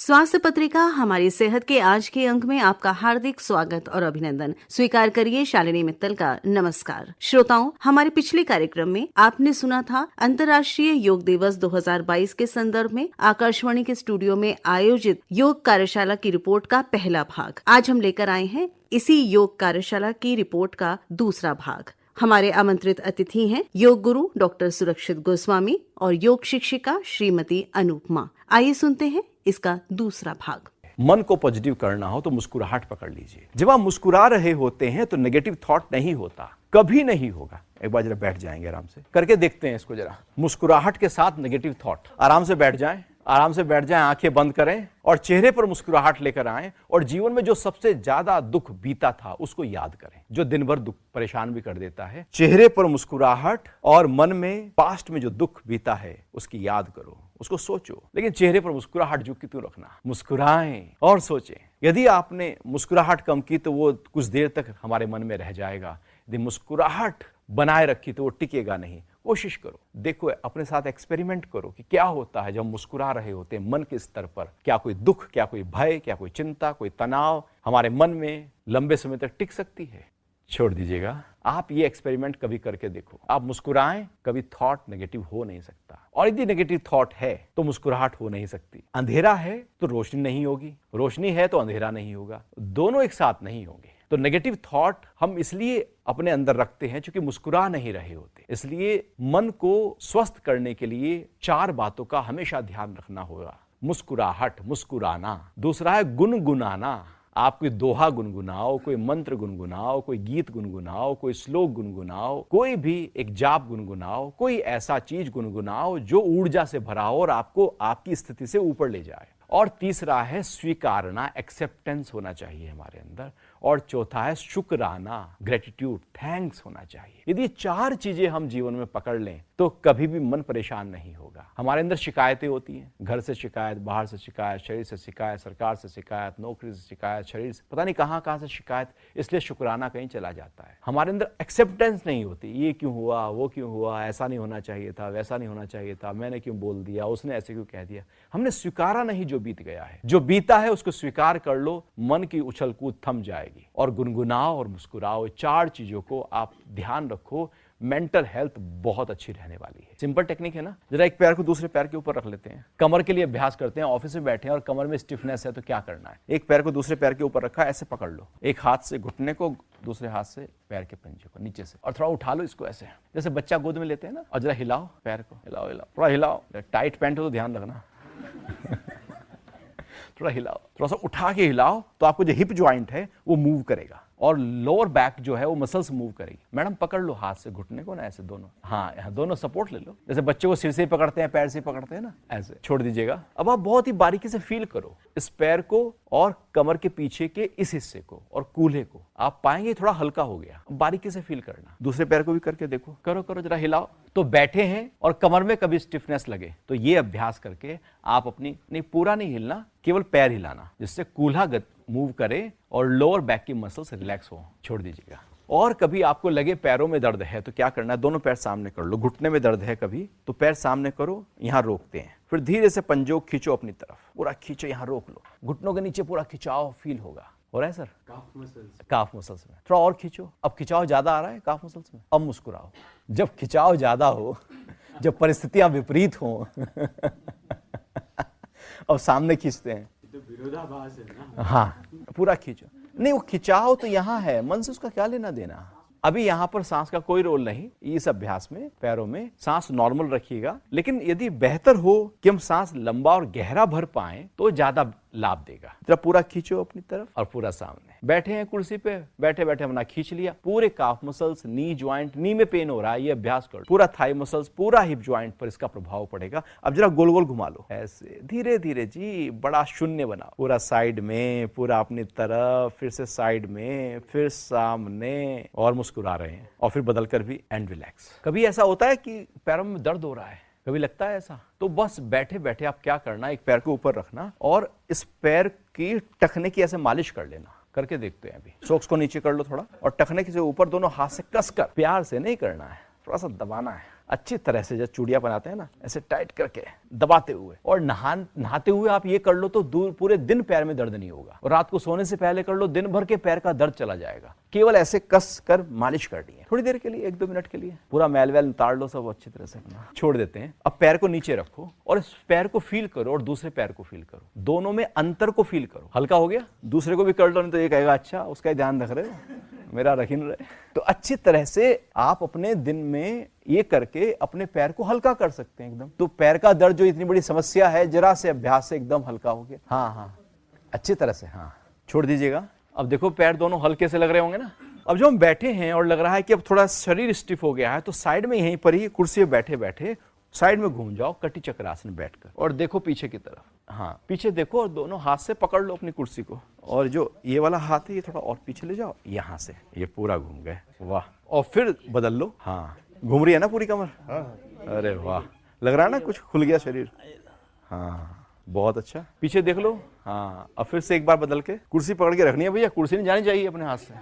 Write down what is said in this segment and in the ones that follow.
स्वास्थ्य पत्रिका हमारी सेहत के आज के अंक में आपका हार्दिक स्वागत और अभिनंदन। स्वीकार करिए शालिनी मित्तल का नमस्कार। श्रोताओं, हमारे पिछले कार्यक्रम में आपने सुना था अंतर्राष्ट्रीय योग दिवस 2022 के संदर्भ में आकाशवाणी के स्टूडियो में आयोजित योग कार्यशाला की रिपोर्ट का पहला भाग। आज हम लेकर आए हैं इसी योग कार्यशाला की रिपोर्ट का दूसरा भाग। हमारे आमंत्रित अतिथि हैं योग गुरु डॉक्टर सुरक्षित गोस्वामी और योग शिक्षिका श्रीमती अनुपमा। आइए सुनते हैं इसका दूसरा भाग। मन को पॉजिटिव करना हो तो मुस्कुराहट पकड़ लीजिए। जब आप मुस्कुरा रहे होते हैं तो नेगेटिव थॉट नहीं होता, कभी नहीं होगा। एक बार जरा बैठ जाएंगे, आराम से करके देखते हैं इसको जरा। मुस्कुराहट के साथ नेगेटिव थॉट। आराम से बैठ जाएं, आराम से बैठ जाएं, आंखें बंद करें और चेहरे पर मुस्कुराहट लेकर आएं और जीवन में जो सबसे ज्यादा दुख बीता था उसको याद करें, जो दिन भर दुख परेशान भी कर देता है। चेहरे पर मुस्कुराहट और मन में पास्ट में जो दुख बीता है उसकी याद करो, उसको सोचो। लेकिन चेहरे पर मुस्कुराहट झुकी क्यों रखना? मुस्कुराएं और सोचें। यदि आपने मुस्कुराहट कम की तो वो कुछ देर तक हमारे मन में रह जाएगा। यदि मुस्कुराहट बनाए रखी तो वो टिकेगा नहीं। कोशिश करो, देखो, अपने साथ एक्सपेरिमेंट करो कि क्या होता है जब मुस्कुरा रहे होते हैं। मन के स्तर पर क्या कोई दुख, क्या कोई भय, क्या कोई चिंता, कोई तनाव हमारे मन में लंबे समय तक टिक सकती है? छोड़ दीजिएगा। आप ये एक्सपेरिमेंट कभी करके देखो। आप मुस्कुराएं, कभी थॉट नेगेटिव हो नहीं सकता। और यदि नेगेटिव थॉट है तो मुस्कुराहट हो नहीं सकती। अंधेरा है तो रोशनी नहीं होगी, रोशनी है तो अंधेरा नहीं होगा, दोनों एक साथ नहीं होंगे। तो नेगेटिव थॉट हम इसलिए अपने अंदर रखते हैं क्योंकि मुस्कुरा नहीं रहे होते। इसलिए मन को स्वस्थ करने के लिए 4 बातों का हमेशा ध्यान रखना होगा। मुस्कुराहट, मुस्कुराना। दूसरा है गुनगुनाना। आप कोई दोहा गुनगुनाओ, कोई मंत्र गुनगुनाओ, कोई गीत गुनगुनाओ, कोई श्लोक गुनगुनाओ, कोई भी एक जाप गुनगुनाओ, कोई ऐसा चीज गुनगुनाओ जो ऊर्जा से भरा हो और आपको आपकी स्थिति से ऊपर ले जाए। और तीसरा है स्वीकारना, एक्सेप्टेंस होना चाहिए हमारे अंदर। और चौथा है शुक्राना, ग्रेटिट्यूड, थैंक्स होना चाहिए। यदि ये 4 चीजें हम जीवन में पकड़ लें तो कभी भी मन परेशान नहीं होगा। हमारे अंदर शिकायतें होती हैं, घर से शिकायत, बाहर से शिकायत, शरीर से शिकायत, सरकार से शिकायत, नौकरी से शिकायत, शरीर से पता नहीं कहां से शिकायत। इसलिए शुक्राना कहीं चला जाता है। हमारे अंदर एक्सेप्टेंस नहीं होती। ये क्यों हुआ, वो क्यों हुआ, ऐसा नहीं होना चाहिए था, वैसा नहीं होना चाहिए था, मैंने क्यों बोल दिया, उसने ऐसे क्यों कह दिया। हमने स्वीकारा नहीं जो बीत गया है। जो बीता है उसको स्वीकार कर लो, मन की उछल कूद थम जाएगी। और गुनगुनाओ और मुस्कुराओ। 4 चीजों को आप ध्यान रखो, मेंटल हेल्थ बहुत अच्छी रहने वाली है। सिंपल टेक्निक है ना। जरा एक पैर को दूसरे पैर के ऊपर रख लेते हैं। कमर के लिए अभ्यास करते हैं। ऑफिस में बैठे हैं और कमर में स्टिफनेस है तो क्या करना है? एक पैर को दूसरे पैर के ऊपर रखा, ऐसे पकड़ लो। एक हाथ से घुटने को, दूसरे हाथ से पैर के पंजे को नीचे से, और थोड़ा उठा लो इसको ऐसे, जैसे बच्चा गोद में लेते हैं ना। और जरा हिलाओ पैर को, हिलाओ हिलाओ, थोड़ा हिलाओ। टाइट पैंट हो तो ध्यान रखना। थोड़ा हिलाओ, थोड़ा सा उठा के हिलाओ तो आपको जो हिप ज्वाइंट है वो मूव करेगा और लोअर बैक जो है वो मसल्स मूव करेगी। मैडम पकड़ लो हाथ से घुटने को ना, ऐसे दोनों। हाँ, दोनों सपोर्ट ले लो। जैसे बच्चे को सिर से पकड़ते हैं, पैर से पकड़ते हैं ना, ऐसे छोड़ दीजिएगा। अब आप बहुत ही बारीकी से फील करो इस पैर को और कमर के पीछे के इस हिस्से को और कूल्हे को। आप पाएंगे थोड़ा हल्का हो गया। बारीकी से फील करना। दूसरे पैर को भी करके देखो। करो करो, जरा हिलाओ। तो बैठे हैं और कमर में कभी स्टिफनेस लगे तो ये अभ्यास करके आप अपनी, नहीं पूरा नहीं हिलना, केवल पैर हिलाना, जिससे कूल्हा मूव करे और लोअर बैक की मसल्स रिलैक्स हो। छोड़ दीजिएगा। और कभी आपको लगे पैरों में दर्द है तो क्या करना है? दोनों पैर सामने कर लो। घुटने में दर्द है कभी तो पैर सामने करो, यहां रोकते हैं। फिर धीरे से पंजों खींचो अपनी तरफ, पूरा खींचो, यहां रोक लो। घुटनों के नीचे पूरा खिंचाव फील होगा। हो रहा है सर? काफ मसल्स में थोड़ा और खींचो। अब खिंचाव ज्यादा आ रहा है काफ मसल्स में। अब मुस्कुराओ। जब खिंचाव ज्यादा हो, जब परिस्थितियां विपरीत हो अब सामने खींचते हैं तो विरोधाभास है ना। हाँ, पूरा खींचो। नहीं, वो खिंचाव तो यहाँ है, मन से उसका क्या लेना देना। अभी यहाँ पर सांस का कोई रोल नहीं। इस अभ्यास में पैरों में सांस नॉर्मल रखिएगा। लेकिन यदि बेहतर हो कि हम सांस लंबा और गहरा भर पाएं तो ज्यादा लाभ देगा। जरा पूरा खींचो अपनी तरफ और पूरा सामने। बैठे हैं कुर्सी पे, बैठे बैठे हमने खींच लिया। पूरे काफ मसल्स, नी ज्वाइंट, नी में पेन हो रहा है, ये अभ्यास करो। पूरा थाई मसल्स, पूरा हिप ज्वाइंट पर इसका प्रभाव पड़ेगा। अब जरा गोल गोल घुमा लो ऐसे, धीरे धीरे जी, बड़ा शून्य बनाओ। पूरा साइड में, पूरा अपनी तरफ, फिर से साइड में, फिर सामने, और मुस्कुरा रहे हैं। और फिर बदल कर भी, एंड रिलैक्स। कभी ऐसा होता है कि पैरों में दर्द हो रहा है, कभी लगता है ऐसा, तो बस बैठे बैठे आप क्या करना, एक पैर को ऊपर रखना और इस पैर की टखने की ऐसे मालिश कर लेना। करके देखते हैं। अभी सोक्स को नीचे कर लो थोड़ा और टखने के ऊपर दोनों हाथ से कसकर, प्यार से नहीं करना है, थोड़ा सा दबाना है। अच्छी तरह से जब चूड़ियां बनाते हैं ना, ऐसे टाइट करके दबाते हुए, और नहाते हुए आप ये कर लो तो दूर पूरे दिन पैर में दर्द नहीं होगा। और रात को सोने से पहले कर लो, दिन भर के पैर का दर्द चला जाएगा। केवल ऐसे कस कर मालिश करनी है थोड़ी देर के लिए, 1-2 मिनट के लिए। पूरा मैल वैल उतार लो, सब अच्छी तरह से छोड़ देते हैं। अब पैर को नीचे रखो और इस पैर को फील करो और दूसरे पैर को फील करो, दोनों में अंतर को फील करो। हल्का हो गया, दूसरे को भी कर लो, नहीं तो ये कहेगा अच्छा उसका ही ध्यान रख रहे हो, मेरा रख ही नहीं रहे। तो अच्छी तरह से आप अपने दिन में ये करके अपने पैर को हल्का कर सकते हैं एकदम। तो पैर का दर्द जो इतनी बड़ी समस्या है, जरा से अभ्यास से एकदम हल्का हो गया। हाँ, अच्छी तरह से छोड़ दीजिएगा। अब देखो पैर दोनों हल्के से लग रहे होंगे ना। अब जो हम बैठे हैं और लग रहा है कि अब थोड़ा शरीर स्टिफ हो गया है, तो साइड में यहीं पर ही कुर्सी पे बैठे बैठे साइड में घूम जाओ कटी चक्रासन बैठकर, और देखो पीछे की तरफ। पीछे देखो और दोनों हाथ से पकड़ लो अपनी कुर्सी को, और जो ये वाला हाथ है ये थोड़ा और पीछे ले जाओ, यहाँ से ये पूरा घूम गए, वाह। और फिर बदल लो, घूम रही है ना पूरी कमर, अरे वाह, लग रहा है ना कुछ खुल गया शरीर। बहुत अच्छा, पीछे देख लो। अब फिर से एक बार बदल के कुर्सी पकड़ के रखनी है भैया, कुर्सी नहीं जानी चाहिए अपने हाथ से।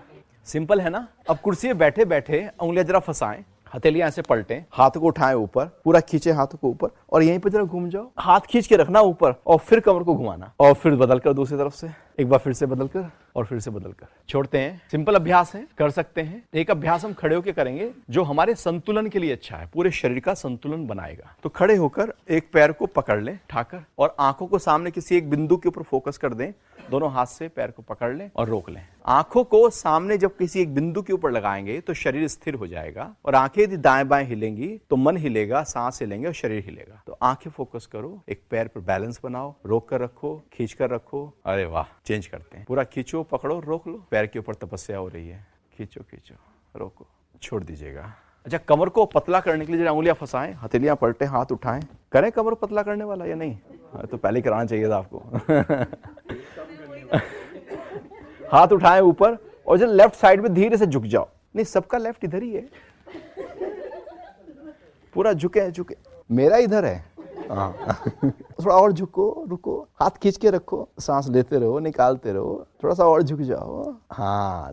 सिंपल है ना। अब कुर्सी पे बैठे बैठे उंगलियां जरा फंसाएं, हथेलियां ऐसे पलटें, हाथ को उठाएं ऊपर, पूरा खींचे हाथों को ऊपर, और यहीं पे जरा घूम जाओ। हाथ खींच के रखना ऊपर, और फिर कमर को घुमाना, और फिर बदल कर दूसरी तरफ से, एक बार फिर से बदल कर, और फिर से बदल कर। छोड़ते हैं। सिंपल अभ्यास है, कर सकते हैं। एक अभ्यास हम खड़े होकर करेंगे जो हमारे संतुलन के लिए अच्छा है, पूरे शरीर का संतुलन बनाएगा। तो खड़े होकर एक पैर को पकड़ लें ठाकर, और आंखों को सामने किसी एक बिंदु के ऊपर फोकस कर दें। दोनों हाथ से पैर को पकड़ लें और रोक लें। आंखों को सामने जब किसी एक बिंदु के ऊपर लगाएंगे तो शरीर स्थिर हो जाएगा, और आंखें यदि दाएं बाएं हिलेंगी तो मन हिलेगा, सांस हिलेंगे और शरीर हिलेगा। तो आंखें फोकस करो, एक पैर पर बैलेंस बनाओ, रोक कर रखो, खींच कर रखो। अरे वाह, चेंज करते हैं। पूरा खींचो, पकड़ो, रोक लो। पैर के ऊपर तपस्या हो रही है, खींचो खींचो, रोको, छोड़ दीजिएगा। अच्छा, कमर को पतला करने के लिए जरा उंगलियां फंसाएं, हथेलियां पलटें, हाथ उठाएं। करें कमर पतला करने वाला या नहीं? तो पहले कराना चाहिए था आपको। हाथ उठाएं ऊपर, और जब लेफ्ट साइड में धीरे से झुक जाओ। नहीं, सबका लेफ्ट इधर ही है, पूरा झुके झुके, मेरा इधर है। थोड़ा और झुको, रुको, हाथ खींच के रखो, सांस लेते रहो, निकालते रहो, थोड़ा सा और झुक जाओ।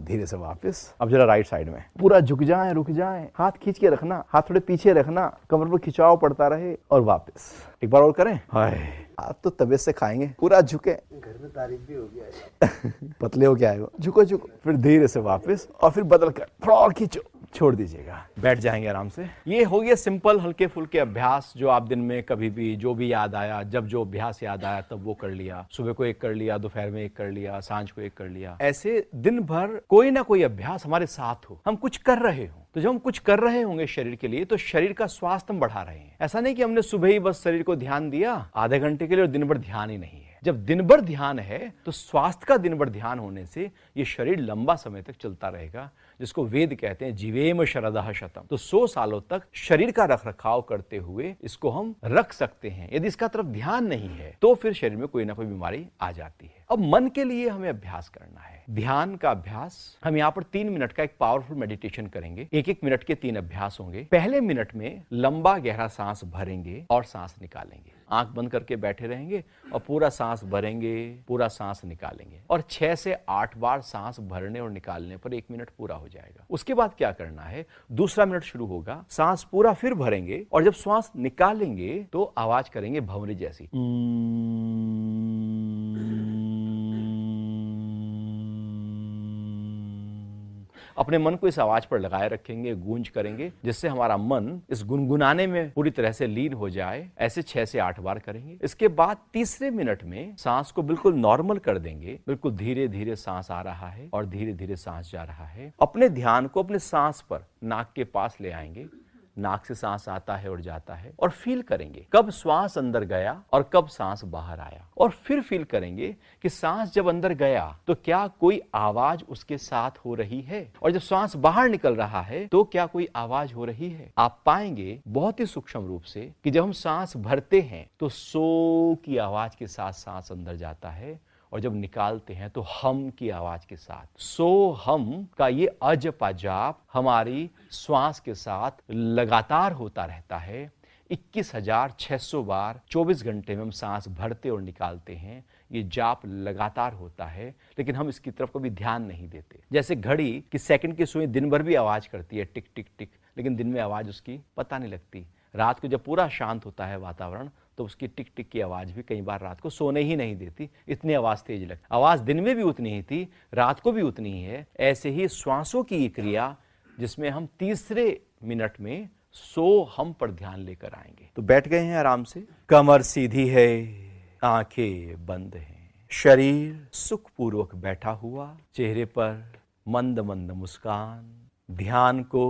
धीरे से वापस। अब जरा राइट साइड में पूरा झुक जाएं, रुक जाएं, हाथ खींच के रखना, हाथ थोड़े पीछे रखना, कमर पर खिंचाव पड़ता रहे, और वापस। एक बार और करें। हाथ तो तबीयत से खाएंगे, पूरा झुके। घर में तारीफ भी हो गया है। पतले हो गया है वो। झुको झुको, फिर धीरे से वापस, और फिर बदल कर थोड़ा और खींचो, छोड़ दीजिएगा, बैठ जाएंगे आराम से। ये हो गया सिंपल हल्के फुल्के अभ्यास, जो आप दिन में कभी भी जो भी याद आया, जब जो अभ्यास याद आया तब वो कर लिया। सुबह को एक कर लिया, दोपहर में एक कर लिया, सांझ को एक कर लिया। ऐसे दिन भर कोई ना कोई अभ्यास हमारे साथ हो, हम कुछ कर रहे हो। तो जब हम कुछ कर रहे होंगे शरीर के लिए, तो शरीर का स्वास्थ्य हम बढ़ा रहे हैं। ऐसा नहीं कि हमने सुबह ही बस शरीर को ध्यान दिया आधे घंटे के लिए और दिन भर ध्यान ही नहीं है। जब दिन भर ध्यान है तो स्वास्थ्य का दिन भर ध्यान होने से ये शरीर लंबा समय तक चलता रहेगा, जिसको वेद कहते हैं जीवेम शरदः शतम। तो 100 सालों तक शरीर का रख रखाव करते हुए इसको हम रख सकते हैं। यदि इसका तरफ ध्यान नहीं है तो फिर शरीर में कोई ना कोई बीमारी आ जाती है। अब मन के लिए हमें अभ्यास करना है, ध्यान का अभ्यास। हम यहाँ पर 3 मिनट का एक पावरफुल मेडिटेशन करेंगे। 1-1 मिनट के 3 अभ्यास होंगे। पहले मिनट में लंबा गहरा सांस भरेंगे और सांस निकालेंगे। आंख बंद करके बैठे रहेंगे और पूरा सांस भरेंगे, पूरा सांस निकालेंगे, और 6 से 8 बार सांस भरने और निकालने पर 1 मिनट पूरा हो जाएगा। उसके बाद क्या करना है, दूसरा मिनट शुरू होगा, सांस पूरा फिर भरेंगे, और जब सांस निकालेंगे तो आवाज करेंगे भंवरी जैसी। अपने मन को इस आवाज पर लगाए रखेंगे, गूंज करेंगे, जिससे हमारा मन इस गुनगुनाने में पूरी तरह से लीन हो जाए। ऐसे 6 से 8 बार करेंगे। इसके बाद तीसरे मिनट में सांस को बिल्कुल नॉर्मल कर देंगे। बिल्कुल धीरे धीरे सांस आ रहा है और धीरे धीरे सांस जा रहा है। अपने ध्यान को अपने सांस पर, नाक के पास ले आएंगे। नाक से सांस आता है और जाता है, और फील करेंगे कब श्वास अंदर गया और कब सांस बाहर आया। और फिर फील करेंगे कि सांस जब अंदर गया तो क्या कोई आवाज उसके साथ हो रही है, और जब सांस बाहर निकल रहा है तो क्या कोई आवाज हो रही है। आप पाएंगे बहुत ही सूक्ष्म रूप से कि जब हम सांस भरते हैं तो सो की आवाज के साथ सांस अंदर जाता है, और जब निकालते हैं तो हम की आवाज के साथ। सो हम का ये अजपा जाप हमारी श्वास के साथ लगातार होता रहता है। 21,600 बार 24 घंटे में हम सांस भरते और निकालते हैं। ये जाप लगातार होता है, लेकिन हम इसकी तरफ कभी ध्यान नहीं देते। जैसे घड़ी की सेकंड की सुई दिन भर भी आवाज करती है, टिक टिक टिक, लेकिन दिन में आवाज़ उसकी पता नहीं लगती। रात को जब पूरा शांत होता है वातावरण तो उसकी टिक टिक की आवाज़ भी कई बार रात को सोने ही नहीं देती, इतनी आवाज़ तेज लगती। आवाज़ दिन में भी उतनी ही थी, रात को भी उतनी ही है। ऐसे ही श्वासों की क्रिया जिसमें हम तीसरे मिनट में सो हम पर ध्यान लेकर आएंगे। तो बैठ गए हैं आराम से, कमर सीधी है, आंखें बंद हैं, शरीर सुखपूर्वक बैठा हुआ, चेहरे पर मंद मंद मुस्कान। ध्यान को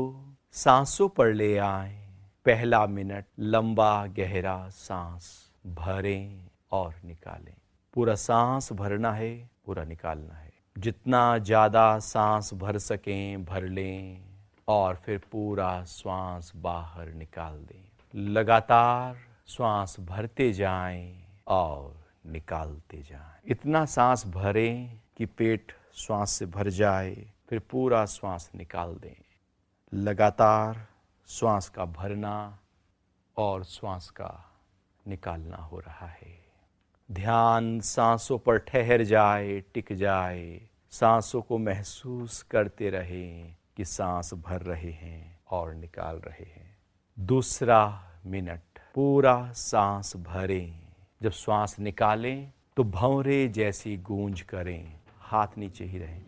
सांसों पर ले आए। पहला मिनट लंबा गहरा सांस भरें और निकालें। पूरा सांस भरना है, पूरा निकालना है। जितना ज्यादा सांस भर सकें भर लें और फिर पूरा श्वास बाहर निकाल दें। लगातार श्वास भरते जाएं और निकालते जाएं। इतना सांस भरें कि पेट श्वास से भर जाए, फिर पूरा श्वास निकाल दें। लगातार श्वास का भरना और श्वास का निकालना हो रहा है। ध्यान सांसों पर ठहर जाए, टिक जाए। सांसों को महसूस करते रहें कि सांस भर रहे हैं और निकाल रहे हैं। दूसरा मिनट पूरा सांस भरें। जब श्वास निकालें तो भंवरे जैसी गूंज करें, हाथ नीचे ही रहें।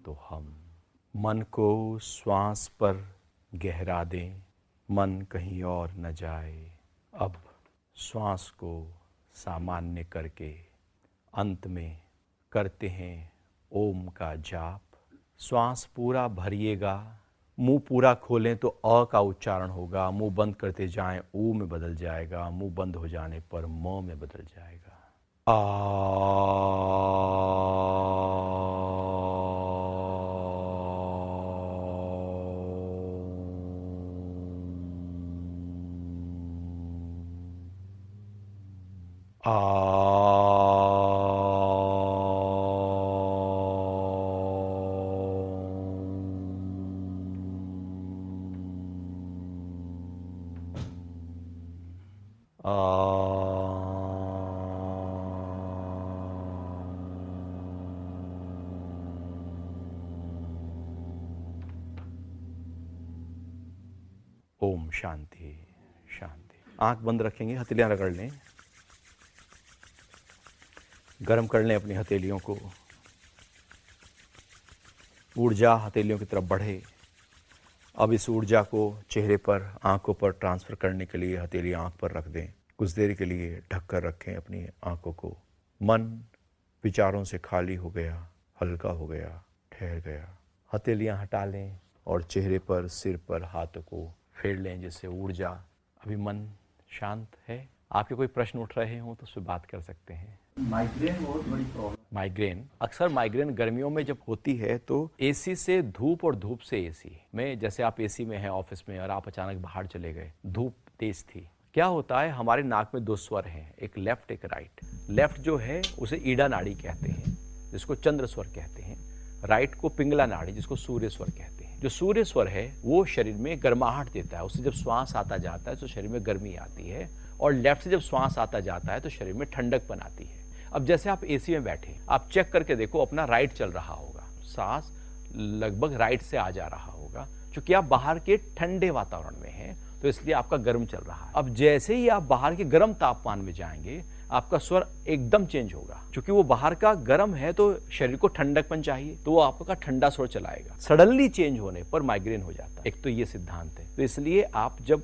तो हम मन को श्वास पर गहरा दें, मन कहीं और न जाए। अब श्वास को सामान्य करके अंत में करते हैं ओम का जाप। श्वास पूरा भरिएगा, मुंह पूरा खोलें तो अ का उच्चारण होगा, मुंह बंद करते जाएं ऊ में बदल जाएगा, मुंह बंद हो जाने पर म में बदल जाएगा। ओम शांति शांति। आंख बंद रखेंगे, हथेलियां रगड़ लें, गर्म कर लें अपनी हथेलियों को। ऊर्जा हथेलियों की तरफ बढ़े। अब इस ऊर्जा को चेहरे पर, आंखों पर ट्रांसफर करने के लिए हथेली आंख पर रख दें। कुछ देर के लिए ढक कर रखें अपनी आंखों को। मन विचारों से खाली हो गया, हल्का हो गया, ठहर गया। हथेलियां हटा लें और चेहरे पर, सिर पर हाथों को फेर लें, जिससे ऊर्जा, अभी मन शांत है। आपके कोई प्रश्न उठ रहे हो तो उस पर बात कर सकते हैं। माइग्रेन बहुत बड़ी प्रॉब्लम। माइग्रेन, अक्सर माइग्रेन गर्मियों में जब होती है तो एसी से धूप और धूप से एसी में, जैसे आप एसी में हैं ऑफिस में और आप अचानक बाहर चले गए, धूप तेज थी, क्या होता है हमारे नाक में दो स्वर हैं, एक लेफ्ट एक राइट। लेफ्ट जो है उसे ईड़ा नाड़ी कहते हैं, जिसको चंद्र स्वर कहते हैं। राइट को पिंगला नाड़ी, जिसको सूर्य स्वर कहते हैं। जो सूर्य स्वर है वो शरीर में गर्माहट देता है, उससे जब श्वास आता जाता है तो शरीर में गर्मी आती है, और लेफ्ट से जब श्वास आता जाता है तो शरीर में ठंडक बनाती है। अब जैसे आप एसी में बैठे, आप चेक करके देखो, अपना राइट चल रहा होगा, सांस लगभग राइट से आ जा रहा होगा, क्योंकि आप बाहर के ठंडे वातावरण में हैं, तो इसलिए आपका गर्म चल रहा है। अब जैसे ही आप बाहर के गर्म तापमान में जाएंगे, आपका स्वर एकदम चेंज होगा, क्योंकि वो बाहर का गर्म है तो शरीर को ठंडकपन चाहिए, तो वो आपका ठंडा स्वर चलाएगा। सडनली चेंज होने पर माइग्रेन हो जाता है। एक तो ये सिद्धांत है। तो इसलिए आप जब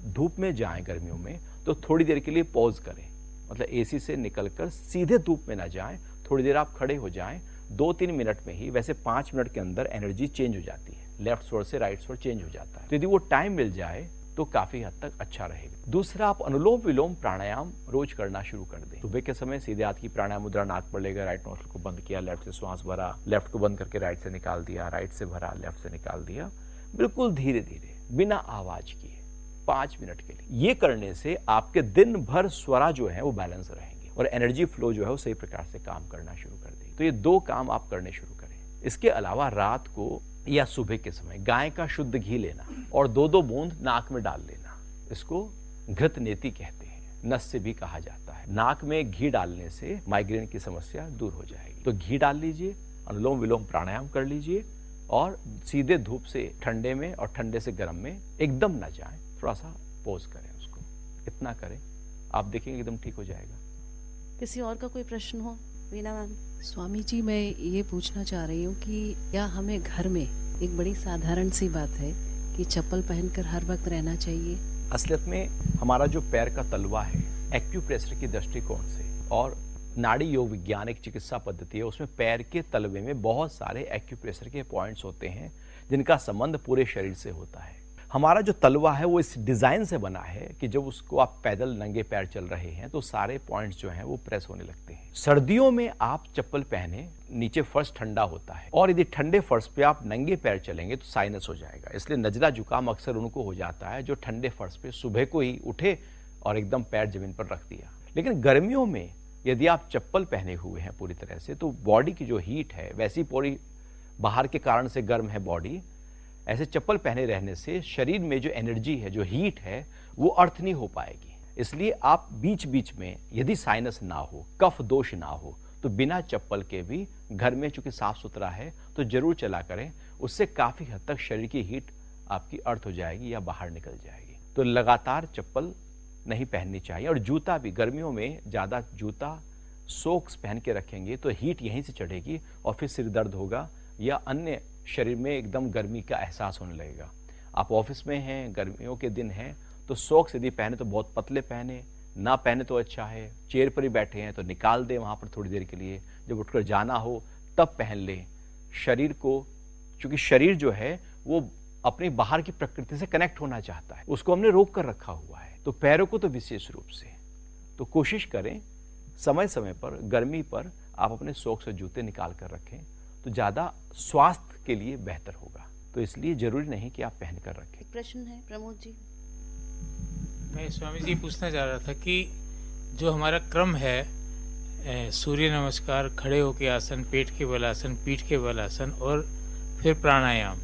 धूप में जाएं गर्मियों में तो थोड़ी देर के लिए पॉज करें, मतलब एसी से निकलकर सीधे धूप में ना जाएं, थोड़ी देर आप खड़े हो जाएं, 2-3 मिनट में ही, वैसे 5 मिनट के अंदर एनर्जी चेंज हो जाती है, लेफ्ट स्वर से राइट स्वर चेंज हो जाता है। तो यदि वो टाइम मिल जाए तो काफी हद तक अच्छा रहेगा। दूसरा, आप अनुलोम विलोम प्राणायाम रोज करना शुरू कर दें। सुबह के समय सीधे हाथ की प्राणायाम मुद्रा, नाक पर लेकर राइट नोस्ट्रिल को बंद किया, लेफ्ट से श्वास भरा, लेफ्ट को बंद करके राइट से निकाल दिया, राइट से भरा, लेफ्ट से निकाल दिया, बिल्कुल धीरे धीरे बिना आवाज किए 5 मिनट के लिए। ये करने से आपके दिन भर स्वरा जो है वो बैलेंस रहेंगे और एनर्जी फ्लो जो है वो सही प्रकार से काम करना शुरू कर देगी। तो ये 2 काम आप करने शुरू करें। इसके अलावा रात को या सुबह के समय गाय का शुद्ध घी लेना और 2-2 बूंद नाक में डाल लेना, इसको घृत नेति कहते हैं। नस से भी कहा जाता है। नाक में घी डालने से माइग्रेन की समस्या दूर हो जाएगी। तो घी डाल लीजिए, अनुलोम विलोम प्राणायाम कर लीजिए और सीधे धूप से ठंडे में और ठंडे से गर्म में एकदम ना जाएं, थोड़ा सा पोज करें उसको, इतना करें, आप देखेंगे एकदम ठीक हो जाएगा। किसी और का कोई प्रश्न हो? वीना मैम। स्वामी जी, मैं ये पूछना चाह रही हूँ कि क्या हमें घर में, एक बड़ी साधारण सी बात है कि चप्पल पहनकर हर वक्त रहना चाहिए? असलियत में हमारा जो पैर का तलवा है, एक्यूप्रेशर की दृष्टिकोण से और नाड़ी योग वैज्ञानिक चिकित्सा पद्धति है, उसमें पैर के तलवे में बहुत सारे एक्यूप्रेशर के पॉइंट्स होते हैं जिनका संबंध पूरे शरीर से होता है। हमारा जो तलवा है वो इस डिजाइन से बना है कि जब उसको आप पैदल नंगे पैर चल रहे हैं तो सारे पॉइंट्स जो हैं वो प्रेस होने लगते हैं। सर्दियों में आप चप्पल पहने, नीचे फर्श ठंडा होता है और यदि ठंडे फर्श पे आप नंगे पैर चलेंगे तो साइनस हो जाएगा। इसलिए नजला जुकाम अक्सर उनको हो जाता है जो ठंडे फर्श पे सुबह को ही उठे और एकदम पैर जमीन पर रख दिया। लेकिन गर्मियों में यदि आप चप्पल पहने हुए हैं पूरी तरह से, तो बॉडी की जो हीट है, वैसी पूरी बाहर के कारण से गर्म है बॉडी, ऐसे चप्पल पहने रहने से शरीर में जो एनर्जी है, जो हीट है, वो अर्थ नहीं हो पाएगी। इसलिए आप बीच बीच में यदि साइनस ना हो, कफ दोष ना हो, तो बिना चप्पल के भी घर में चूंकि साफ सुथरा है तो जरूर चला करें। उससे काफी हद तक शरीर की हीट आपकी अर्थ हो जाएगी या बाहर निकल जाएगी। तो लगातार चप्पल नहीं पहननी चाहिए। और जूता भी गर्मियों में ज्यादा जूता, सॉक्स पहन के रखेंगे तो हीट यहीं से चढ़ेगी और फिर सिर दर्द होगा या अन्य शरीर में एकदम गर्मी का एहसास होने लगेगा। आप ऑफिस में हैं, गर्मियों के दिन हैं, तो सॉक्स यदि पहने तो बहुत पतले पहने, ना पहने तो अच्छा है। चेयर पर ही बैठे हैं तो निकाल दें वहां पर थोड़ी देर के लिए, जब उठकर जाना हो तब पहन लें। शरीर को, चूंकि शरीर जो है वो अपनी बाहर की प्रकृति से कनेक्ट होना चाहता है, उसको हमने रोक कर रखा हुआ है। तो पैरों को तो विशेष रूप से, तो कोशिश करें समय समय पर गर्मी पर आप अपने सॉक्स और जूते निकाल कर रखें तो ज्यादा स्वास्थ्य के लिए बेहतर होगा। तो इसलिए जरूरी नहीं कि आप पहन कर रखें। प्रश्न है प्रमोद जी। मैं स्वामी जी पूछना चाह रहा था कि जो हमारा क्रम है, सूर्य नमस्कार, खड़े होके आसन, पेट के बल आसन, पीठ के बल आसन और फिर प्राणायाम,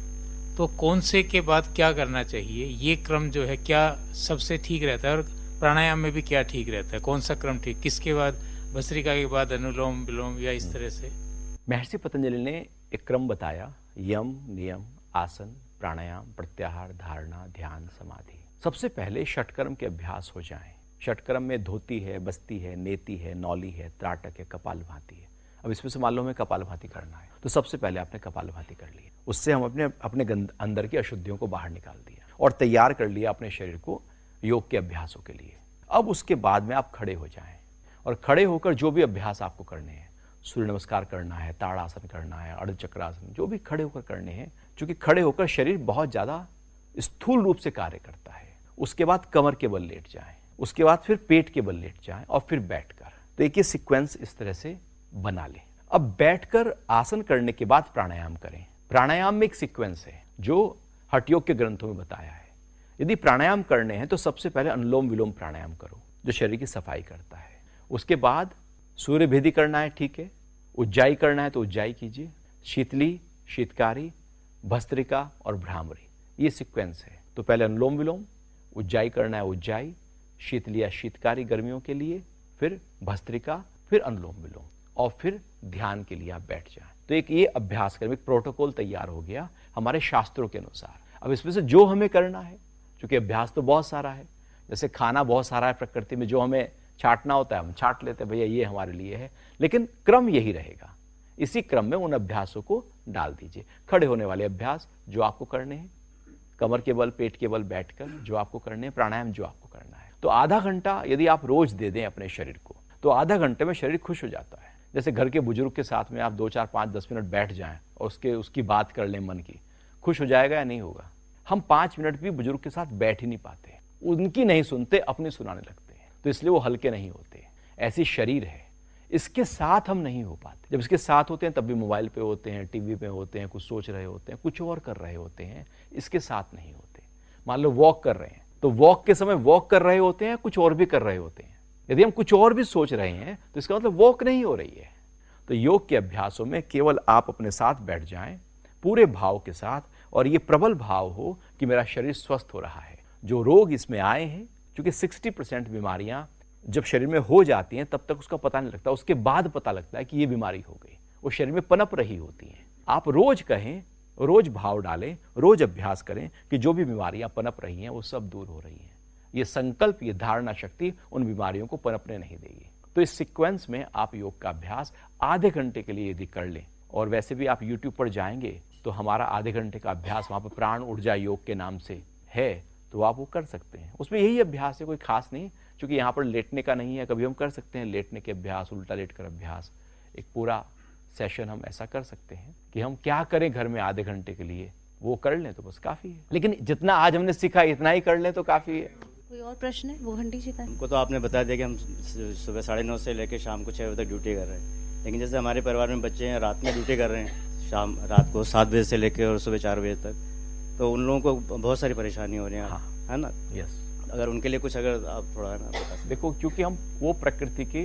तो कौन से के बाद क्या करना चाहिए? ये क्रम जो है क्या सबसे ठीक रहता है? और प्राणायाम में भी क्या ठीक रहता है? कौन सा क्रम ठीक, किसके बाद भस्त्रिका के बाद अनुलोम विलोम या इस तरह से? महर्षि पतंजलि ने एक क्रम बताया, यम, नियम, आसन, प्राणायाम, प्रत्याहार, धारणा, ध्यान, समाधि। सबसे पहले षटकर्म के अभ्यास हो जाएं। षटकर्म में धोती है, बस्ती है, नेति है, नौली है, त्राटक है, कपालभाति है। अब इसमें से मान लो हमें कपालभाति करना है तो सबसे पहले आपने कपालभाति कर ली, उससे हम अपने अंदर की अशुद्धियों को बाहर निकाल दिया और तैयार कर लिया अपने शरीर को योग के अभ्यासों के लिए। अब उसके बाद में आप खड़े हो जाएं और खड़े होकर जो भी अभ्यास आपको करने हैं, सूर्य नमस्कार करना है, ताड़ासन करना है, अर्धचक्रासन, जो भी खड़े होकर करने हैं, क्योंकि खड़े होकर शरीर बहुत ज्यादा स्थूल रूप से कार्य करता है। उसके बाद कमर के बल लेट जाएं, उसके बाद फिर पेट के बल लेट जाएं और फिर बैठकर। तो एक ये सीक्वेंस इस तरह से बना लें। अब बैठकर आसन करने के बाद प्राणायाम करें। प्राणायाम में एक सीक्वेंस है जो हठयोग के ग्रंथों में बताया है। यदि प्राणायाम करने हैं तो सबसे पहले अनुलोम विलोम प्राणायाम करो जो शरीर की सफाई करता है। उसके बाद सूर्य भेदी करना है, ठीक है, उज्जाई करना है तो उज्जाई कीजिए, शीतली, शीतकारी, भस्त्रिका और भ्रामरी, ये सीक्वेंस है। तो पहले अनुलोम विलोम, उज्जाई करना है उज्जाई, शीतली या शीतकारी गर्मियों के लिए, फिर भस्त्रिका, फिर अनुलोम विलोम और फिर ध्यान के लिए आप बैठ जाएं। तो एक ये अभ्यास करें, एक प्रोटोकॉल तैयार हो गया हमारे शास्त्रों के अनुसार। अब इसमें से जो हमें करना है, क्योंकि अभ्यास तो बहुत सारा है, जैसे खाना बहुत सारा है प्रकृति में, जो हमें छाटना होता है हम छाट लेते हैं, भैया ये हमारे लिए है, लेकिन क्रम यही रहेगा। इसी क्रम में उन अभ्यासों को डाल दीजिए। खड़े होने वाले अभ्यास जो आपको करने हैं, कमर के बल, पेट के बल बैठकर जो आपको करने हैं, प्राणायाम जो आपको करना है। तो आधा घंटा यदि आप रोज दे दें अपने शरीर को तो आधा घंटे में शरीर खुश हो जाता है। जैसे घर के बुजुर्ग के साथ में आप 2, 4, 5, 10 मिनट बैठ जाएं और उसकी बात कर लें मन की, खुश हो जाएगा या नहीं होगा? हम 5 मिनट भी बुजुर्ग के साथ बैठ ही नहीं पाते, उनकी नहीं सुनते, अपनी सुनाने लगते हैं, तो इसलिए वो हल्के नहीं होते। ऐसी शरीर है, इसके साथ हम नहीं हो पाते। जब इसके साथ होते हैं तब भी मोबाइल पे होते हैं, टीवी पे होते हैं, कुछ सोच रहे होते हैं, कुछ और कर रहे होते हैं, इसके साथ नहीं होते। मान लो वॉक कर रहे हैं तो वॉक के समय वॉक कर रहे होते हैं, कुछ और भी कर रहे होते हैं। यदि हम कुछ और भी सोच रहे हैं तो इसका मतलब वॉक नहीं हो रही है। तो योग के अभ्यासों में केवल आप अपने साथ बैठ जाएं पूरे भाव के साथ, और ये प्रबल भाव हो कि मेरा शरीर स्वस्थ हो रहा है। जो रोग इसमें आए हैं, क्योंकि 60% बीमारियां जब शरीर में हो जाती हैं तब तक उसका पता नहीं लगता, उसके बाद पता लगता है कि ये बीमारी हो गई। वो शरीर में पनप रही होती हैं। आप रोज कहें, रोज भाव डालें, रोज अभ्यास करें कि जो भी बीमारियां पनप रही हैं वो सब दूर हो रही हैं। ये संकल्प, ये धारणा शक्ति उन बीमारियों को पनपने नहीं देगी। तो इस सीक्वेंस में आप योग का अभ्यास आधे घंटे के लिए यदि कर लें, और वैसे भी आप YouTube पर जाएंगे तो हमारा आधे घंटे का अभ्यास वहाँ पर प्राण ऊर्जा योग के नाम से है, तो आप वो कर सकते हैं। उसमें यही अभ्यास है, कोई खास नहीं, क्योंकि यहाँ पर लेटने का नहीं है। कभी हम कर सकते हैं लेटने के अभ्यास, उल्टा लेट कर अभ्यास। एक पूरा सेशन हम ऐसा कर सकते हैं कि हम क्या करें घर में आधे घंटे के लिए, वो कर लें तो बस काफ़ी है। लेकिन जितना आज हमने सीखा इतना ही कर लें तो काफ़ी है। कोई और प्रश्न है? वो घंटी जी का हमको तो आपने बता दिया कि हम सुबह 9:30 से लेकर शाम को 6 बजे तक ड्यूटी कर रहे हैं, लेकिन जैसे हमारे परिवार में बच्चे हैं रात में ड्यूटी कर रहे हैं, रात को 7 बजे से लेकर और सुबह 4 बजे तक, तो उन लोगों को बहुत सारी परेशानी हो रही है। हाँ, है ना? यस। अगर उनके लिए कुछ अगर आप थोड़ा ना बता सकते। देखो, क्योंकि हम वो प्रकृति के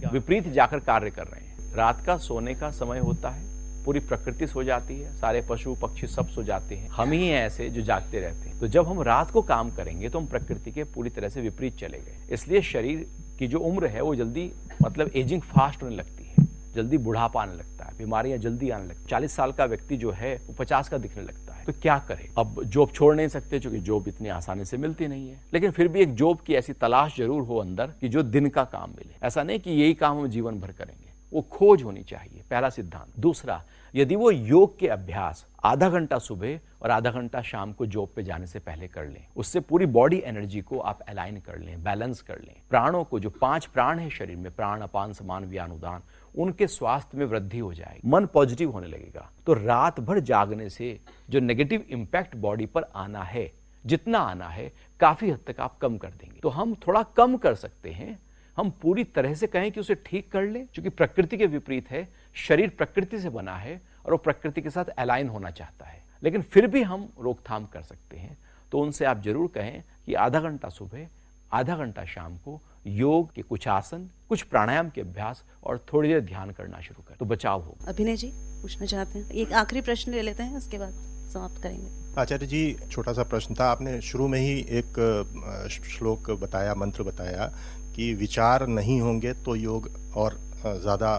विपरीत जाकर कार्य कर रहे हैं। रात का सोने का समय होता है, पूरी प्रकृति सो जाती है, सारे पशु पक्षी सब सो जाते हैं, हम ही हैं ऐसे जो जागते रहते हैं। तो जब हम रात को काम करेंगे तो हम प्रकृति के पूरी तरह से विपरीत चले गए। इसलिए शरीर की जो उम्र है वो जल्दी, मतलब एजिंग फास्ट होने लगती है, जल्दी बुढ़ापा आने लगता है, बीमारियां जल्दी आने लगती है। 40 साल का व्यक्ति जो है वो 50 का दिखने लगता है। तो क्या करे? अब जॉब छोड़ नहीं सकते, क्योंकि जॉब इतनी आसानी से मिलती नहीं है, लेकिन फिर भी एक जॉब की ऐसी तलाश जरूर हो अंदर कि जो दिन का काम मिले। ऐसा नहीं कि यही काम हम जीवन भर करेंगे, वो खोज होनी चाहिए, पहला सिद्धांत। दूसरा, यदि वो योग के अभ्यास आधा घंटा सुबह और आधा घंटा शाम को जॉब पे जाने से पहले कर लें, उससे पूरी बॉडी एनर्जी को आप अलाइन कर लें, बैलेंस कर लें। प्राणों को, जो 5 प्राण है शरीर में, प्राण, अपान, समान, व्यान, उदान, उनके स्वास्थ्य में वृद्धि हो जाएगी, मन पॉजिटिव होने लगेगा। तो रात भर जागने से जो नेगेटिव इंपैक्ट बॉडी पर आना है, जितना आना है, काफी हद तक आप कम कर देंगे। तो हम थोड़ा कम कर सकते हैं। हम पूरी तरह से कहें कि उसे ठीक कर लें, क्योंकि प्रकृति के विपरीत है। शरीर प्रकृति से बना है और वो प्रकृति के साथ अलाइन होना चाहता है, लेकिन फिर भी हम रोकथाम कर सकते हैं। तो उनसे आप जरूर कहें कि आधा घंटा सुबह, आधा घंटा शाम को योग के कुछ आसन, कुछ प्राणायाम के अभ्यास और थोड़ी देर ध्यान करना शुरू करें, तो बचाव हो। अभिनय जी पूछना चाहते हैं? एक आखिरी प्रश्न ले लेते हैं, उसके बाद समाप्त करेंगे। आचार्य जी, छोटा सा प्रश्न था। आपने शुरू में ही एक श्लोक बताया, मंत्र बताया कि विचार नहीं होंगे तो योग और ज्यादा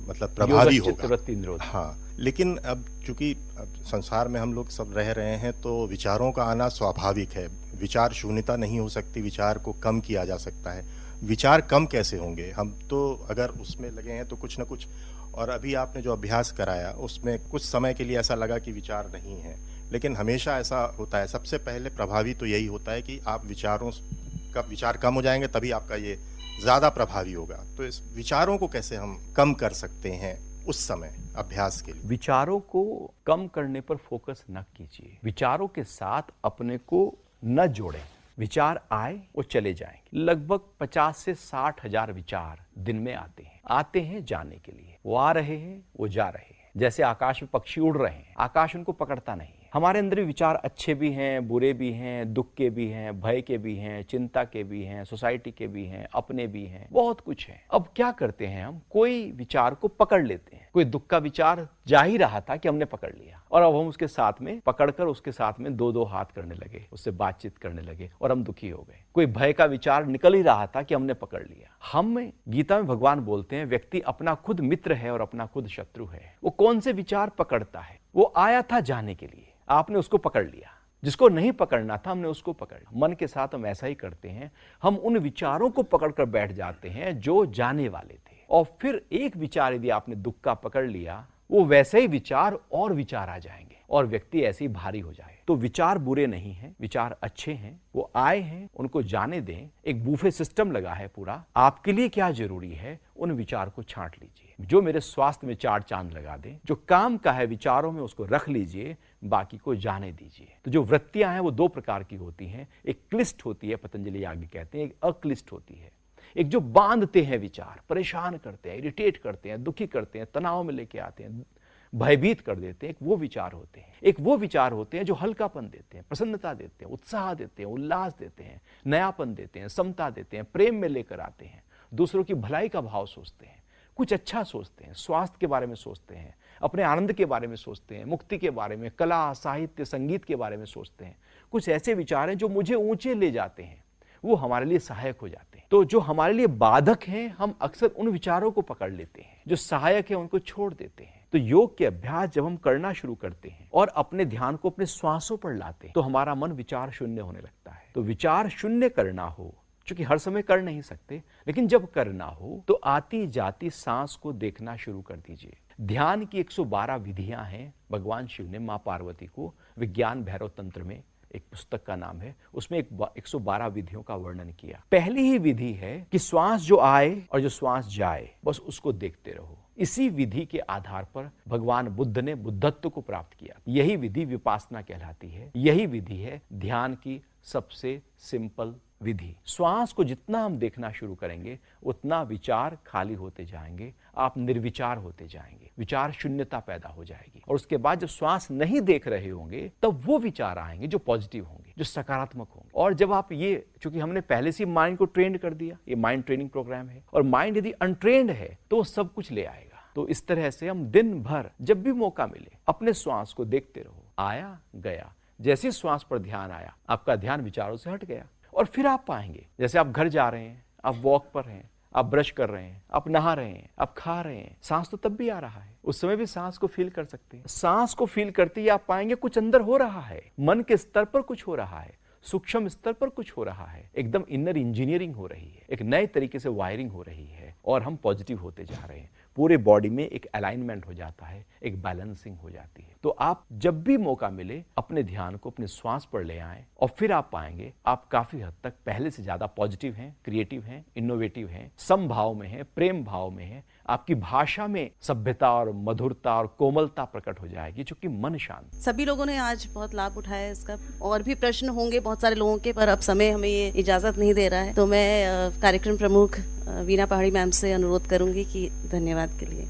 मतलब प्रभावी होगा। हाँ, लेकिन अब चूंकि संसार में हम लोग सब रह रहे हैं तो विचारों का आना स्वाभाविक है। विचार शून्यता नहीं हो सकती, विचार को कम किया जा सकता है। विचार कम कैसे होंगे? हम तो अगर उसमें लगे हैं तो कुछ ना कुछ, और अभी आपने जो अभ्यास कराया उसमें कुछ समय के लिए ऐसा लगा कि विचार नहीं है, लेकिन हमेशा ऐसा होता है। सबसे पहले प्रभावी तो यही होता है कि आप विचार कम हो जाएंगे, तभी आपका ये ज्यादा प्रभावी होगा। तो इस विचारों को कैसे हम कम कर सकते हैं उस समय अभ्यास के लिए? विचारों को कम करने पर फोकस न कीजिए, विचारों के साथ अपने को न जोड़ें। विचार आए वो चले जाएंगे। लगभग 50 से 60 हजार विचार दिन में आते हैं जाने के लिए। वो आ रहे हैं, वो जा रहे हैं। जैसे आकाश में पक्षी उड़ रहे हैं, आकाश उनको पकड़ता नहीं है। हमारे अंदर विचार अच्छे भी हैं, बुरे भी हैं, दुख के भी हैं, भय के भी हैं, चिंता के भी हैं, सोसाइटी के भी हैं, अपने भी हैं, बहुत कुछ है। अब क्या करते हैं हम? कोई विचार को पकड़ लेते हैं। कोई दुख का विचार जा ही रहा था कि हमने पकड़ लिया, और अब हम उसके साथ में पकड़कर उसके साथ में 2-2 हाथ करने लगे, उससे बातचीत करने लगे और हम दुखी हो गए। कोई भय का विचार निकल ही रहा था कि हमने पकड़ लिया। हम गीता में भगवान बोलते हैं, व्यक्ति अपना खुद मित्र है और अपना खुद शत्रु है। वो कौन से विचार पकड़ता है? वो आया था जाने के लिए, आपने उसको पकड़ लिया। जिसको नहीं पकड़ना था हमने उसको पकड़ लिया। मन के साथ हम ऐसा ही करते हैं, हम उन विचारों को पकड़कर बैठ जाते हैं जो जाने वाले थे, और फिर एक विचार यदि आपने दुख का पकड़ लिया, वो वैसे ही विचार और विचार आ जाएंगे और व्यक्ति ऐसे ही भारी हो जाए। तो विचार बुरे नहीं हैं, विचार अच्छे हैं, वो आए हैं, उनको जाने दें। एक बूफे सिस्टम लगा है पूरा। आपके लिए क्या जरूरी है, उन विचार को छांट लीजिए। जो मेरे स्वास्थ्य में 4 चांद लगा दे, जो काम का है विचारों में उसको रख लीजिए, बाकी को जाने दीजिए। तो जो वृत्तियां हैं वो 2 प्रकार की होती हैं। एक क्लिष्ट होती है, पतंजलि आगे कहते हैं, एक अक्लिष्ट होती है। एक जो बांधते हैं विचार, परेशान करते हैं, इरिटेट करते हैं, दुखी करते हैं, तनाव में लेके आते हैं, भयभीत कर देते हैं, एक वो विचार होते हैं। एक वो विचार होते हैं जो हल्कापन देते हैं, प्रसन्नता देते हैं, उत्साह देते हैं, उल्लास देते हैं, नयापन देते हैं, समता देते हैं, प्रेम में लेकर आते हैं, दूसरों की भलाई का भाव सोचते हैं, कुछ अच्छा सोचते हैं, स्वास्थ्य के बारे में सोचते हैं, अपने आनंद के बारे में सोचते हैं, मुक्ति के बारे में, कला, साहित्य, संगीत के बारे में सोचते हैं। कुछ ऐसे विचार हैं जो मुझे ऊंचे ले जाते हैं, वो हमारे लिए सहायक हो जाते हैं। तो जो हमारे लिए बाधक हैं, हम अक्सर उन विचारों को पकड़ लेते हैं, जो सहायक है उनको छोड़ देते हैं। तो योग के अभ्यास जब हम करना शुरू करते हैं और अपने ध्यान को अपने श्वासों पर लाते हैं, तो हमारा मन विचार शून्य होने लगता है। तो विचार शून्य करना हो, क्योंकि हर समय कर नहीं सकते, लेकिन जब करना हो तो आती जाती सांस को देखना शुरू कर दीजिए। ध्यान की 112 विधियां हैं। भगवान शिव ने माँ पार्वती को विज्ञान भैरव तंत्र में, एक पुस्तक का नाम है, उसमें 112 विधियों का वर्णन किया। पहली ही विधि है कि श्वास जो आए और जो श्वास जाए, बस उसको देखते रहो। इसी विधि के आधार पर भगवान बुद्ध ने बुद्धत्व को प्राप्त किया। यही विधि विपासना कहलाती है। यही विधि है ध्यान की सबसे सिंपल विधि। श्वास को जितना हम देखना शुरू करेंगे, उतना विचार खाली होते जाएंगे, आप निर्विचार होते जाएंगे, विचार शून्यता पैदा हो जाएगी। और उसके बाद जब श्वास नहीं देख रहे होंगे, तब वो विचार आएंगे जो पॉजिटिव होंगे, जो सकारात्मक होंगे। और जब आप ये, चूंकि हमने पहले से माइंड को ट्रेंड कर दिया, ये माइंड ट्रेनिंग प्रोग्राम है, और माइंड यदि अनट्रेंड है तो वो सब कुछ ले आएगा। तो इस तरह से हम दिन भर जब भी मौका मिले अपने श्वास को देखते रहो। आया गया, जैसे श्वास पर ध्यान आया, आपका ध्यान विचारों से हट गया। और फिर आप पाएंगे, जैसे आप घर जा रहे हैं, आप वॉक पर हैं, आप ब्रश कर रहे हैं, आप नहा रहे हैं, आप खा रहे हैं, सांस तो तब भी आ रहा है, उस समय भी सांस को फील कर सकते हैं। सांस को फील करते ही आप पाएंगे कुछ अंदर हो रहा है, मन के स्तर पर कुछ हो रहा है, सूक्ष्म स्तर पर कुछ हो रहा है, एकदम इनर इंजीनियरिंग हो रही है, एक नए तरीके से वायरिंग हो रही है, और हम पॉजिटिव होते जा रहे हैं। पूरे बॉडी में एक अलाइनमेंट हो जाता है, एक बैलेंसिंग हो जाती है। तो आप जब भी मौका मिले अपने ध्यान को अपने श्वास पर ले आएं, और फिर आप पाएंगे आप काफी हद तक पहले से ज्यादा पॉजिटिव हैं, क्रिएटिव हैं, इनोवेटिव हैं, समभाव में हैं, प्रेम भाव में हैं। आपकी भाषा में सभ्यता और मधुरता और कोमलता प्रकट हो जाएगी, क्योंकि मन शांत। सभी लोगों ने आज बहुत लाभ उठाया इसका। और भी प्रश्न होंगे बहुत सारे लोगों के, पर अब समय हमें ये इजाजत नहीं दे रहा है। तो मैं कार्यक्रम प्रमुख वीना पहाड़ी मैम से अनुरोध करूंगी कि धन्यवाद के लिए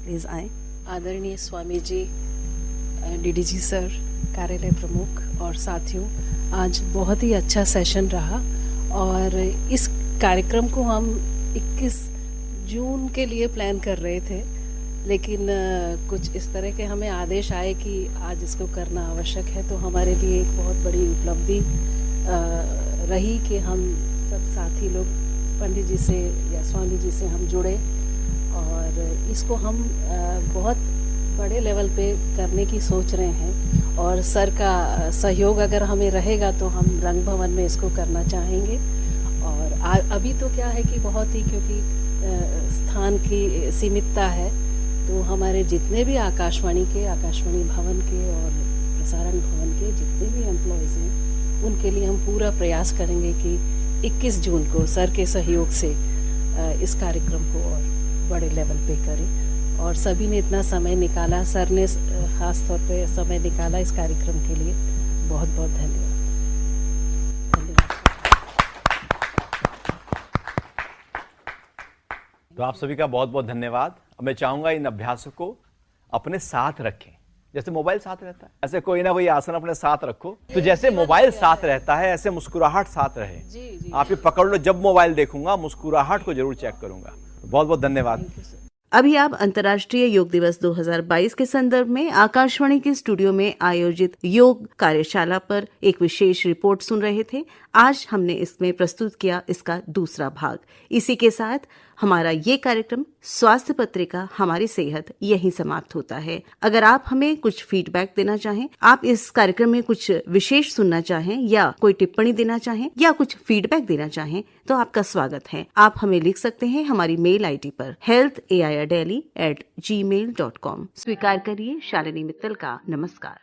प्लीज आए। आदरणीय स्वामी जी, डीडीजी सर, कार्यालय प्रमुख और साथियों, आज बहुत ही अच्छा सेशन रहा। और इस कार्यक्रम को हम 21 जून के लिए प्लान कर रहे थे, लेकिन कुछ इस तरह के हमें आदेश आए कि आज इसको करना आवश्यक है। तो हमारे लिए एक बहुत बड़ी उपलब्धि रही कि हम सब साथी लोग पंडित जी से या स्वामी जी से हम जुड़े, और इसको हम बहुत बड़े लेवल पे करने की सोच रहे हैं। और सर का सहयोग अगर हमें रहेगा तो हम रंग भवन में इसको करना चाहेंगे। और अभी तो क्या है कि बहुत ही, क्योंकि स्थान की सीमितता है, तो हमारे जितने भी आकाशवाणी भवन के और प्रसारण भवन के जितने भी एम्प्लॉयज़ हैं, उनके लिए हम पूरा प्रयास करेंगे कि 21 जून को सर के सहयोग से इस कार्यक्रम को और बड़े लेवल पे करें। और सभी ने इतना समय निकाला, सर ने खास तौर पे समय निकाला इस कार्यक्रम के लिए, बहुत बहुत धन्यवाद। तो आप सभी का बहुत बहुत धन्यवाद। मैं चाहूंगा इन अभ्यासों को अपने साथ रखें, जैसे मोबाइल साथ रहता है, ऐसे कोई ना कोई आसन अपने साथ रखो। तो जैसे मोबाइल साथ रहता है, ऐसे मुस्कुराहट साथ रहे। आप ये पकड़ लो, जब मोबाइल देखूंगा मुस्कुराहट को जरूर चेक करूंगा। बहुत बहुत धन्यवाद। अभी आप अंतर्राष्ट्रीय योग दिवस 2022 के संदर्भ में आकाशवाणी के स्टूडियो में आयोजित योग कार्यशाला पर एक विशेष रिपोर्ट सुन रहे थे। आज हमने इसमें प्रस्तुत किया इसका दूसरा भाग। इसी के साथ हमारा ये कार्यक्रम स्वास्थ्य पत्रिका हमारी सेहत यहीं समाप्त होता है। अगर आप हमें कुछ फीडबैक देना चाहें, आप इस कार्यक्रम में कुछ विशेष सुनना चाहें या कोई टिप्पणी देना चाहें या कुछ फीडबैक देना चाहें, तो आपका स्वागत है। आप हमें लिख सकते हैं हमारी मेल आईडी पर healthairdelhi@gmail.com। स्वीकार करिए शालिनी मित्तल का नमस्कार।